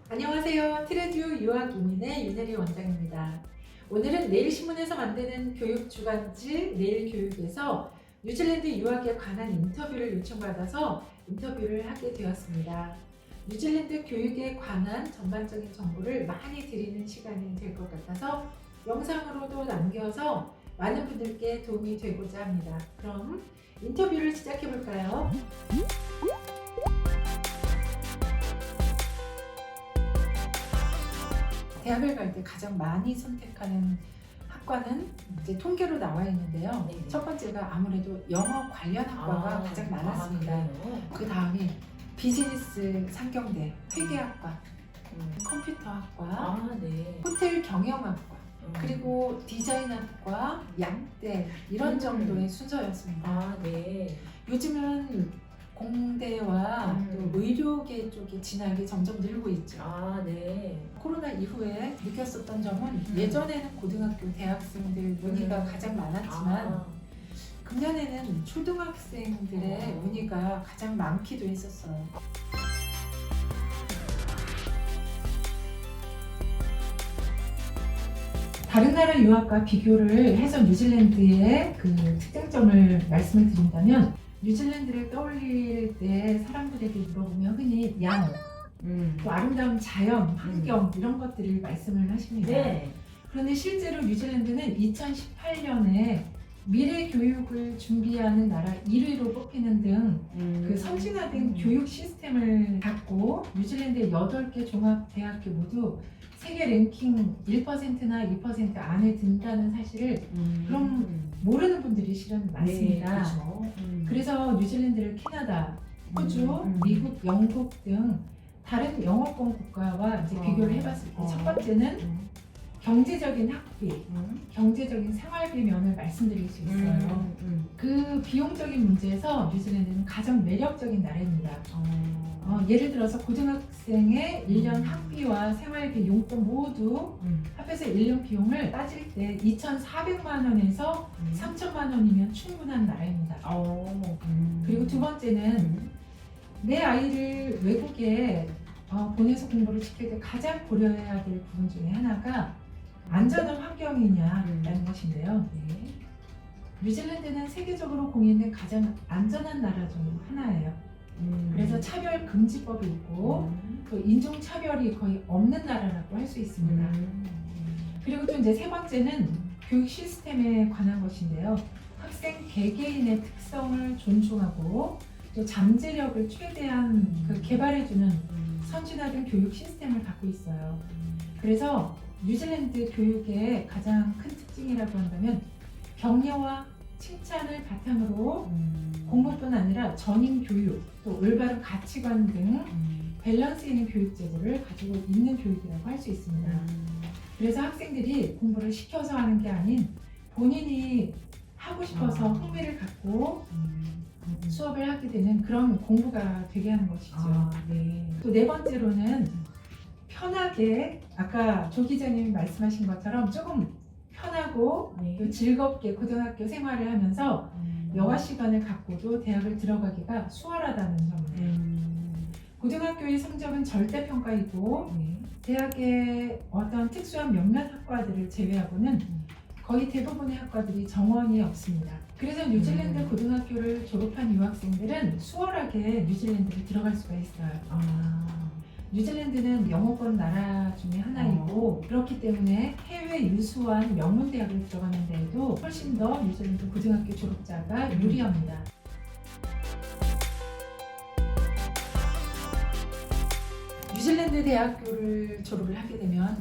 안녕하세요. 트레듀 유학 이민의 윤혜리 원장입니다. 오늘은 내일신문에서 만드는 교육 주간지 내일교육에서 뉴질랜드 유학에 관한 인터뷰를 요청받아서 인터뷰를 하게 되었습니다. 뉴질랜드 교육에 관한 전반적인 정보를 많이 드리는 시간이 될 것 같아서 영상으로도 남겨서 많은 분들께 도움이 되고자 합니다. 그럼 인터뷰를 시작해 볼까요? 대학을 갈 때 가장 많이 선택하는 학과는 이제 통계로 나와 있는데요. 네네. 첫 번째가 아무래도 영어 관련 학과가 가장 많았습니다. 그 다음에 비즈니스 상경대, 회계학과, 컴퓨터학과, 네. 호텔 경영학과, 그리고 디자인학과, 양대 이런 정도의 순서였습니다. 네. 요즘은 공대와 또 의료계 쪽의 진학이 점점 늘고 있죠. 네. 코로나 이후에 느꼈었던 점은 예전에는 고등학교, 대학생들 문의가 가장 많았지만 금년에는 초등학생들의 문의가 가장 많기도 했었어요. 다른 나라 유학과 비교를 해서 뉴질랜드의 그 특장점을 말씀을 드린다면 뉴질랜드를 떠올릴 때 사람들에게 물어보면 흔히 양, 또 아름다운 자연, 환경 이런 것들을 말씀을 하십니다. 네. 그런데 실제로 뉴질랜드는 2018년에 미래 교육을 준비하는 나라 1위로 뽑히는 등 그 선진화된 교육 시스템을 갖고 뉴질랜드의 8개 종합대학교 모두 세계 랭킹 1%나 2% 안에 든다는 사실을 그럼 모르는 분들이 실은 많습니다. 네, 그렇죠. 그래서 뉴질랜드를 캐나다, 호주, 미국, 영국 등 다른 영어권 국가와 이제 비교를 해봤을 때 첫 번째는 경제적인 학비, 경제적인 생활비 면을 말씀드릴 수 있어요. 그 비용적인 문제에서 뉴질랜드는 가장 매력적인 나라입니다. 예를 들어서 고등학생의 1년 학비와 생활비, 용돈 모두 합해서 1년 비용을 따질 때 2,400만 원에서 3,000만 원이면 충분한 나라입니다. 그리고 두 번째는 내 아이를 외국에 보내서 공부를 시킬 때 가장 고려해야 될 부분 중에 하나가 안전한 환경이냐라는 것인데요. 뉴질랜드는 세계적으로 공인된 가장 안전한 나라 중 하나예요. 그래서 차별 금지법이 있고 또 인종 차별이 거의 없는 나라라고 할 수 있습니다. 그리고 또 이제 세 번째는 교육 시스템에 관한 것인데요. 학생 개개인의 특성을 존중하고 또 잠재력을 최대한 개발해주는 선진화된 교육 시스템을 갖고 있어요. 그래서 뉴질랜드 교육의 가장 큰 특징이라고 한다면 격려와 칭찬을 바탕으로 공부뿐 아니라 전인 교육, 또 올바른 가치관 등 밸런스 있는 교육 제도를 가지고 있는 교육이라고 할 수 있습니다. 그래서 학생들이 공부를 시켜서 하는 게 아닌 본인이 하고 싶어서 흥미를 갖고 수업을 하게 되는 그런 공부가 되게 하는 것이죠. 또 네 번째로는 편하게, 아까 조 기자님이 말씀하신 것처럼 조금 편하고 또 즐겁게 고등학교 생활을 하면서 여가 시간을 갖고도 대학을 들어가기가 수월하다는 점이에요. 고등학교의 성적은 절대평가이고 대학의 어떤 특수한 몇몇 학과들을 제외하고는 거의 대부분의 학과들이 정원이 없습니다. 그래서 뉴질랜드 고등학교를 졸업한 유학생들은 수월하게 뉴질랜드에 들어갈 수가 있어요. 뉴질랜드는 영어권 나라 중에 하나이고 그렇기 때문에 해외 유수한 명문 대학을 들어가는 데에도 훨씬 더 뉴질랜드 고등학교 졸업자가 유리합니다. 뉴질랜드 대학교를 졸업을 하게 되면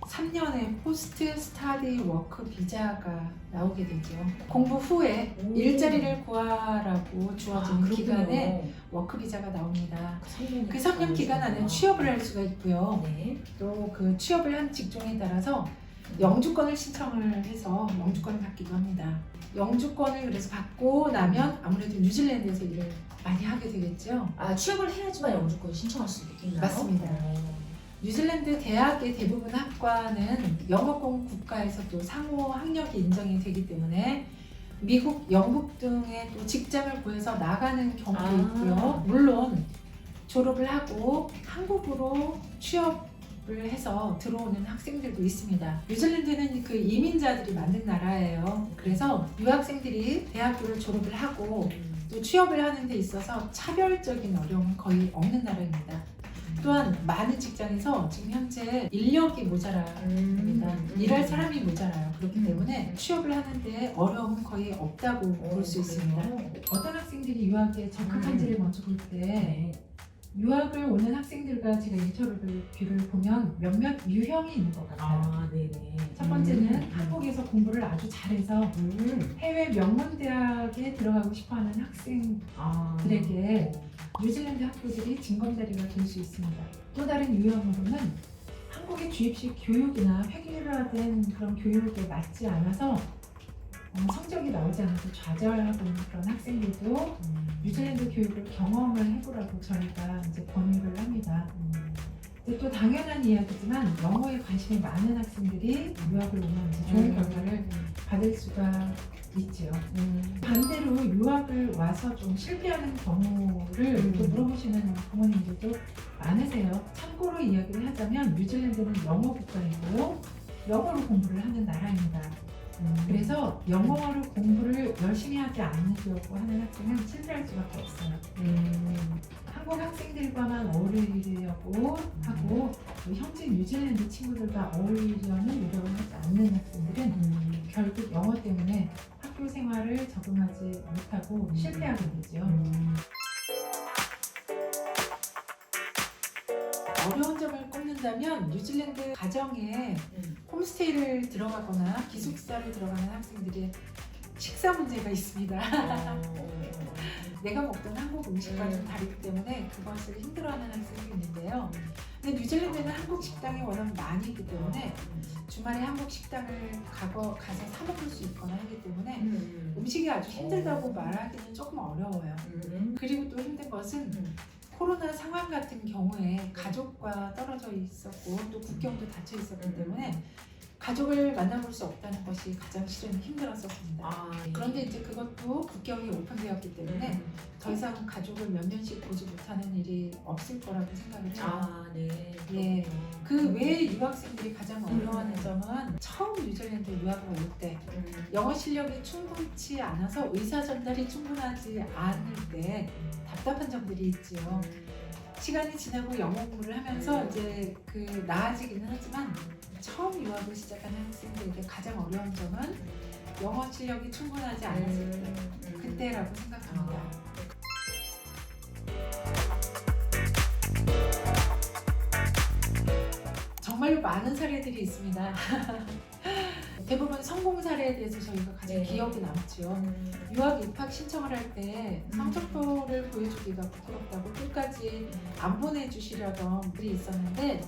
3년의 포스트 스타디 워크 비자가 나오게 되죠. 공부 후에 일자리를 구하라고 주어지는 기간에 워크 비자가 나옵니다. 그 3년 기간 안에 취업을 할 수가 있고요. 또 그 취업을 한 직종에 따라서 영주권을 신청을 해서 영주권을 받기도 합니다. 영주권을 그래서 받고 나면 아무래도 뉴질랜드에서 일을 많이 하게 되겠죠. 취업을 해야지만 영주권 신청할 수 있나요? 맞습니다. 뉴질랜드 대학의 대부분 학과는 영어권 국가에서 또 상호 학력이 인정이 되기 때문에 미국, 영국 등의 또 직장을 구해서 나가는 경우도 있고요. 물론 졸업을 하고 한국으로 취업을 해서 들어오는 학생들도 있습니다. 뉴질랜드는 그 이민자들이 만든 나라예요. 그래서 유학생들이 대학교를 졸업을 하고 또 취업을 하는 데 있어서 차별적인 어려움은 거의 없는 나라입니다. 또한 많은 직장에서 지금 현재 인력이 모자랍니다. 일할 사람이 모자라요. 그렇기 때문에 취업을 하는데 어려움은 거의 없다고 볼 수 있습니다. 어떤 학생들이 유학에 적합한지를 먼저 볼 때 유학을 오는 학생들과 제가 인터뷰를 보면 몇몇 유형이 있는 것 같아요. 네네. 첫 번째는 한국에서 공부를 아주 잘해서 해외 명문대학에 들어가고 싶어하는 학생들에게 뉴질랜드 학교들이 징검다리가 될 수 있습니다. 또 다른 유형으로는 한국의 주입식 교육이나 획일화된 그런 교육에 맞지 않아서 성적이 나오지 않아서 좌절하고 있는 그런 학생들도 뉴질랜드 교육을 경험을 해보라고 저희가 이제 권유를 합니다. 근데 또 당연한 이야기지만 영어에 관심이 많은 학생들이 유학을 오면 이제 좋은 결과를 받을 수가 있죠. 반대로 유학을 와서 좀 실패하는 경우를 또 물어보시는 부모님들도 많으세요. 참고로 이야기를 하자면 뉴질랜드는 영어 국가이고 영어로 공부를 하는 나라입니다. 그래서 영어로 공부를 열심히 하지 않으려고 하는 학생은 실패할 수밖에 없어요. 한국 학생들과만 어울리려고 하고 또 현지 뉴질랜드 친구들과 어울리려는 노력을 하지 않는 학생들은 결국 영어 때문에 학교 생활을 적응하지 못하고 실패하게 되죠. 어려운 점을 꼽는다면 뉴질랜드 가정에 홈스테이를 들어가거나 기숙사를 들어가는 학생들의 식사 문제가 있습니다. 내가 먹던 한국 음식과 좀 다르기 때문에 그것을 힘들어하는 학생이 있는데요. 근데 뉴질랜드는 한국 식당이 워낙 많이 있기 때문에 주말에 한국 식당을 가서 사 먹을 수 있거나 하기 때문에 음식이 아주 힘들다고 말하기는 조금 어려워요. 그리고 또 힘든 것은 코로나 상황 같은 경우에 가족과 떨어져 있었고 또 국경도 닫혀 있었기 때문에 가족을 만나볼 수 없다는 것이 가장 실은 힘들었었습니다. 그런데 이제 그것도 국경이 오픈되었기 때문에 더 이상 가족을 몇 년씩 보지 못하는 일이 없을 거라고 생각을 해요. 예. 그 외에 유학생들이 가장 어려워하는 점은 처음 뉴질랜드 유학을 올 때 영어 실력이 충분치 않아서 의사 전달이 충분하지 않을 때 답답한 점들이 있지요. 시간이 지나고 영어 공부를 하면서 이제 나아지기는 하지만 처음 유학을 시작하는 학생들에게 가장 어려운 점은 영어 실력이 충분하지 않았을 때 그때라고 생각합니다. 정말로 많은 사례들이 있습니다. 대부분 성공 사례에 대해서 저희가 가장 기억이 남죠. 유학 입학 신청을 할 때 성적표를 보여주기가 부끄럽다고 끝까지 안 보내주시려던 분이 있었는데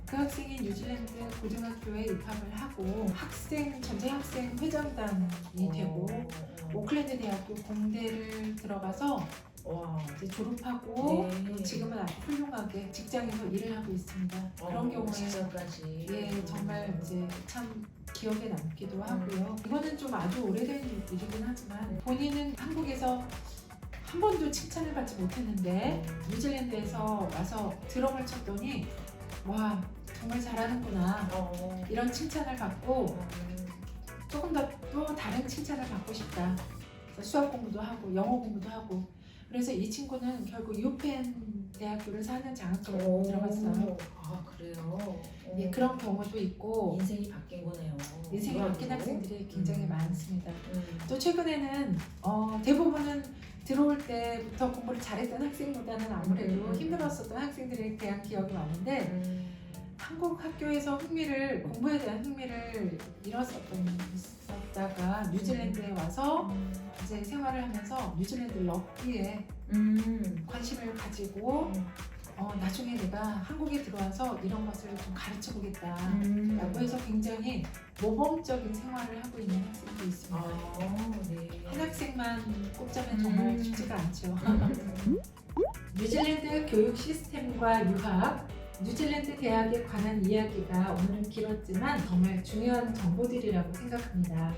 그 학생이 뉴질랜드 고등학교에 입학을 하고 전체 학생 회장단이 되고 오클랜드 대학교 공대를 들어가서 이제 졸업하고 또 지금은 아주 훌륭하게 직장에서 일을 하고 있습니다. 그런 경우에 정말 이제 참 기억에 남기도 하고요. 이거는 좀 아주 오래된 일이긴 하지만 본인은 한국에서 한 번도 칭찬을 받지 못했는데 뉴질랜드에서 와서 드럼을 쳤더니 와 정말 잘하는구나 이런 칭찬을 받고 조금 더 또 다른 칭찬을 받고 싶다. 그래서 수학 공부도 하고 영어 공부도 하고 그래서 이 친구는 결국 유펜 대학교를 4년 장학금으로 들어갔어요. 그래요? 예, 그런 경우도 있고 인생이 바뀐 거네요. 인생이 바뀐 학생들이 굉장히 많습니다. 또 최근에는 대부분은 들어올 때부터 공부를 잘했던 학생보다는 아무래도 힘들었었던 학생들에 대한 기억이 많은데 한국 학교에서 공부에 대한 흥미를 잃었었다가 뉴질랜드에 와서 이제 생활을 하면서 뉴질랜드 럭비에 관심을 가지고 나중에 내가 한국에 들어와서 이런 것을 좀 가르쳐 보겠다 라고 해서 굉장히 모범적인 생활을 하고 있는 학생도 있습니다. 한 학생만 꼽자면 정말 쉽지가 않죠. 뉴질랜드 교육 시스템과 유학 뉴질랜드 대학에 관한 이야기가 오늘은 길었지만 정말 중요한 정보들이라고 생각합니다.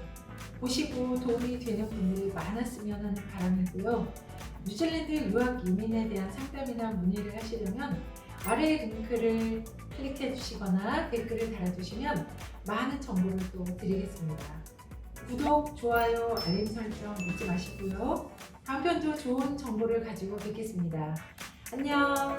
보시고 도움이 되는 분들이 많았으면 하는 바람이고요. 뉴질랜드 유학 이민에 대한 상담이나 문의를 하시려면 아래 링크를 클릭해 주시거나 댓글을 달아주시면 많은 정보를 또 드리겠습니다. 구독, 좋아요, 알림 설정 잊지 마시고요. 다음 편도 좋은 정보를 가지고 뵙겠습니다. 안녕!